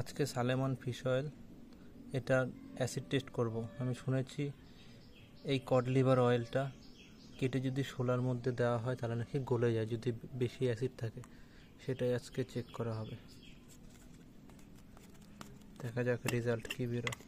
আজকে সালেমন fish oil এটা acid test করব। আমি শুনেছি এই কড লিভার অয়েলটা কেটে যদি শোলার মধ্যে দেওয়া হয় তাহলে নাকি গলে যায় যদি বেশি অ্যাসিড থাকে। সেটাই আজকে চেক করা হবে, দেখা যাক রেজাল্ট কী বেরোয়।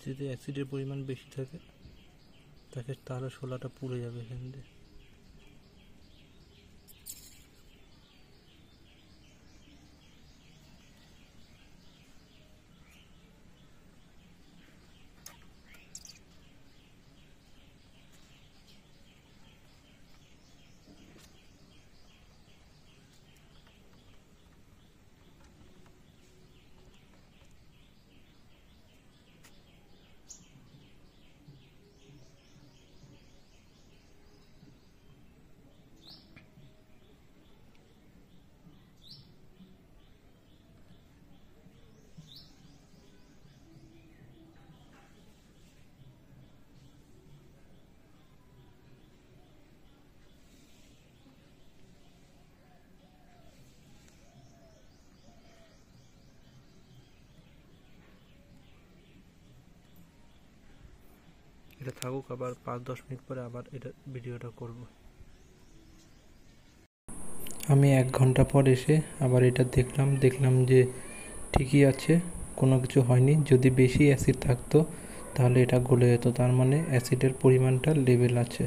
যদি অ্যাসিডের পরিমাণ বেশি থাকে তাহলে শোলাটা পুড়ে যাবে এখান দিয়ে। এটা থাকুক, আবার 5-10 মিনিট পরে আবার এটা ভিডিওটা করব। আমি 1 ঘন্টা পর এসে আবার এটা দেখলাম যে ঠিকই আছে, কোনো কিছু হয়নি। যদি বেশি অ্যাসিড থাকতো তাহলে এটা গলে যেত, তার মানে অ্যাসিডের পরিমাণটা লেভেল আছে।